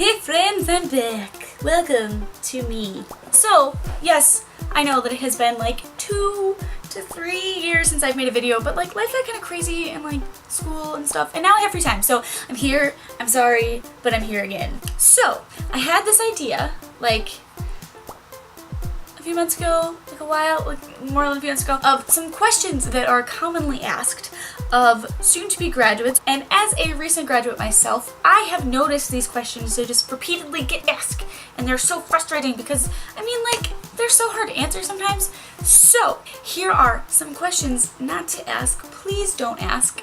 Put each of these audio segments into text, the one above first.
Hey friends, I'm back. Welcome to me. So, yes, I know that it has been like 2 to 3 years since I've made a video, but like life got kind of crazy and like school and stuff, and now I have free time, so I'm here. I'm sorry, but I'm here again. So, I had this idea like a few months ago, like a while, like more than a few months ago, of some questions that are commonly asked of soon-to-be graduates. And as a recent graduate myself, I have noticed these questions they just repeatedly get asked, and they're so frustrating because, I mean, like, they're so hard to answer sometimes. So, here are some questions not to ask, please don't ask,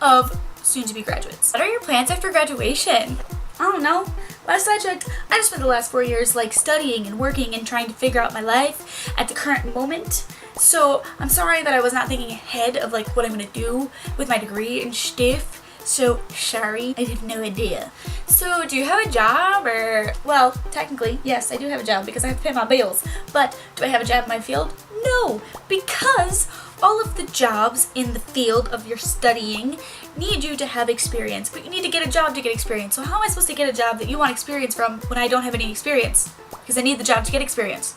of soon-to-be graduates. What are your plans after graduation? I don't know. Last I checked, I just spent the last 4 years like studying and working and trying to figure out my life at the current moment. So I'm sorry that I was not thinking ahead of like what I'm gonna do with my degree and stuff. So sorry, I have no idea. So do you have a job or, well, technically, yes, I do have a job because I have to pay my bills. But do I have a job in my field? No, because all of the jobs in the field of your studying need you to have experience, but you need to get a job to get experience. So how am I supposed to get a job that you want experience from when I don't have any experience? Because I need the job to get experience.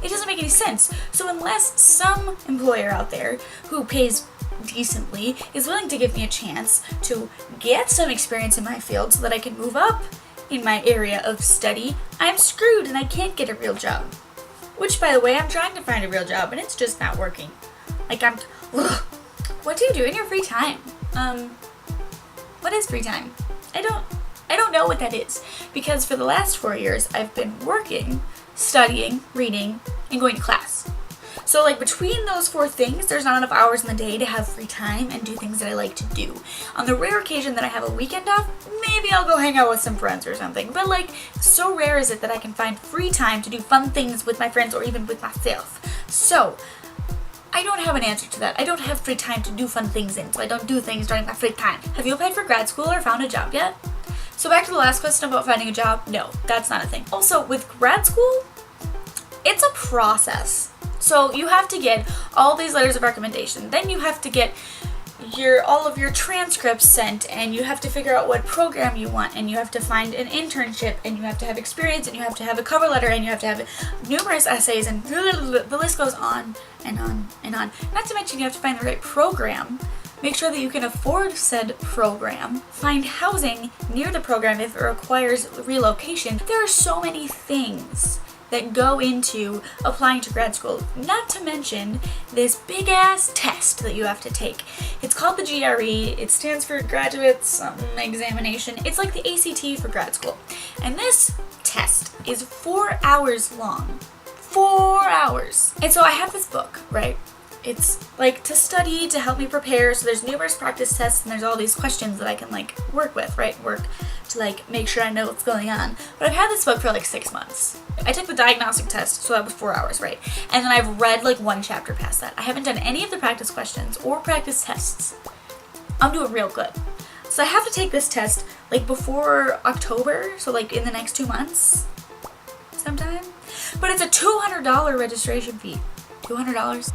It doesn't make any sense. So unless some employer out there who pays decently is willing to give me a chance to get some experience in my field so that I can move up in my area of study, I'm screwed and I can't get a real job. Which, by the way, I'm trying to find a real job and it's just not working. Like, ugh. What do you do in your free time? What is free time? I don't know what that is, because for the last 4 years I've been working, studying, reading, and going to class. So like between those 4 things, there's not enough hours in the day to have free time and do things that I like to do. On the rare occasion that I have a weekend off, maybe I'll go hang out with some friends or something. But like, so rare is it that I can find free time to do fun things with my friends or even with myself. So, I don't have an answer to that. I don't have free time to do fun things in, so I don't do things during my free time. Have you applied for grad school or found a job yet? So back to the last question about finding a job, no, that's not a thing. Also, with grad school, it's a process. So you have to get all these letters of recommendation, then you have to get all of your transcripts sent, and you have to figure out what program you want, and you have to find an internship, and you have to have experience, and you have to have a cover letter, and you have to have numerous essays, and the list goes on and on and on. Not to mention you have to find the right program, make sure that you can afford said program, find housing near the program if it requires relocation. There are so many things that go into applying to grad school, not to mention this big ass test that you have to take. It's called the GRE, it stands for Graduate Examination. It's like the ACT for grad school. And this test is 4 hours long. 4 hours. And so I have this book, right? It's like to study, to help me prepare, so there's numerous practice tests and there's all these questions that I can like work with, right? Work to like make sure I know what's going on. But I've had this book for like 6 months. I took the diagnostic test, so that was 4 hours, right? And then I've read like 1 chapter past that. I haven't done any of the practice questions or practice tests. I'm doing real good. So I have to take this test like before October, so like in the next 2 months sometime. But it's a $200 registration fee. $200?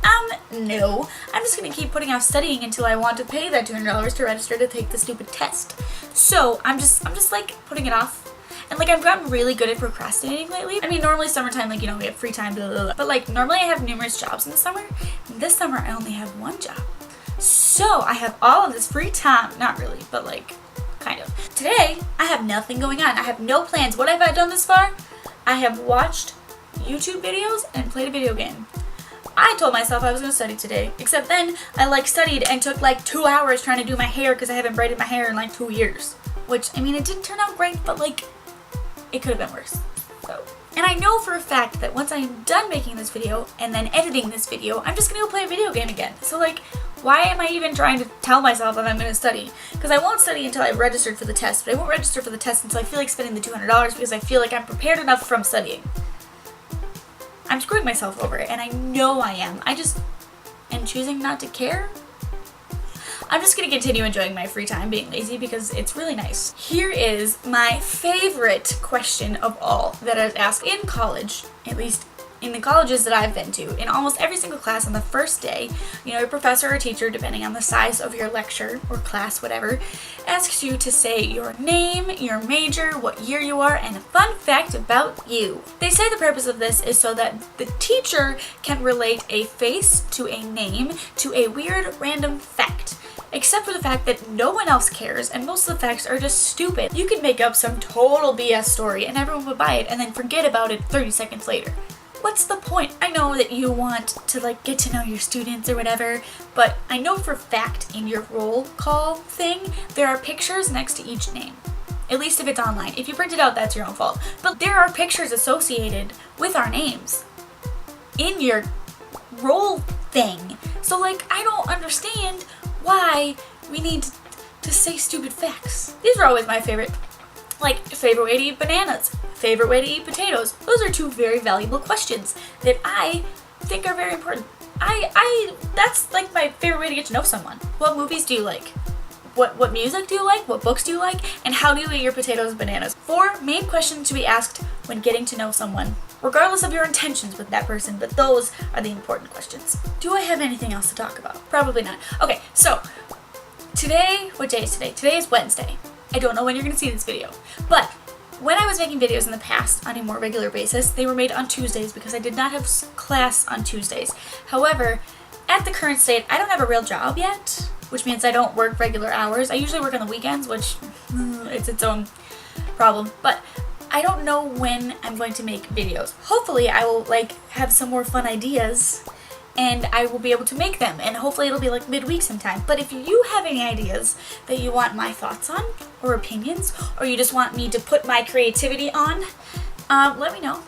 No. I'm just gonna keep putting off studying until I want to pay that $200 to register to take the stupid test. So I'm just like putting it off. And like I've gotten really good at procrastinating lately. I mean, normally summertime, like, you know, we have free time, blah, blah, blah. But like normally I have numerous jobs in the summer. This summer I only have 1 job. So I have all of this free time. Not really, but like kind of. Today I have nothing going on. I have no plans. What have I done this far? I have watched YouTube videos and played a video game. I told myself I was going to study today, except then I like studied and took like 2 hours trying to do my hair because I haven't braided my hair in like 2 years. Which, I mean, it didn't turn out great, but like, it could have been worse. So, and I know for a fact that once I'm done making this video and then editing this video, I'm just going to go play a video game again. So like, why am I even trying to tell myself that I'm going to study? Because I won't study until I've registered for the test, but I won't register for the test until I feel like spending the $200 because I feel like I'm prepared enough from studying. I'm screwing myself over it, and I know I am. I just am choosing not to care. I'm just going to continue enjoying my free time being lazy because it's really nice. Here is my favorite question of all that I was asked in college, at least in the colleges that I've been to, in almost every single class on the first day, your professor or teacher, depending on the size of your lecture or class, whatever, asks you to say your name, your major, what year you are, and a fun fact about you. They say the purpose of this is so that the teacher can relate a face to a name to a weird random fact. Except for the fact that no one else cares and most of the facts are just stupid. You could make up some total BS story and everyone would buy it and then forget about it 30 seconds later. What's the point? I know that you want to get to know your students or whatever, but I know for a fact in your roll call thing, there are pictures next to each name. At least if it's online. If you print it out, that's your own fault. But there are pictures associated with our names in your roll thing. So I don't understand why we need to say stupid facts. These are always my favorite. Favorite way to eat bananas, favorite way to eat potatoes. Those are two very valuable questions that I think are very important. That's my favorite way to get to know someone. What movies do you like? What music do you like? What books do you like? And how do you eat your potatoes and bananas? 4 main questions to be asked when getting to know someone, regardless of your intentions with that person, but those are the important questions. Do I have anything else to talk about? Probably not. Okay, so today, what day is today? Today is Wednesday. I don't know when you're gonna see this video, but when I was making videos in the past on a more regular basis, they were made on Tuesdays because I did not have class on Tuesdays. However, at the current state, I don't have a real job yet, which means I don't work regular hours. I usually work on the weekends, which it's its own problem, but I don't know when I'm going to make videos. Hopefully I will have some more fun ideas and I will be able to make them, and hopefully it'll be midweek sometime. But if you have any ideas that you want my thoughts on or opinions, or you just want me to put my creativity on, let me know.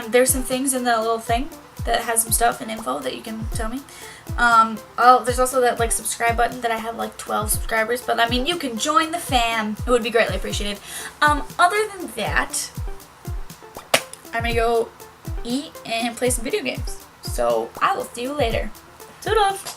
There's some things in the little thing that has some stuff and info that you can tell me. There's also that subscribe button that I have 12 subscribers, but you can join the fam. It would be greatly appreciated. Other than that, I'm gonna go eat and play some video games. So I will see you later. Toodles!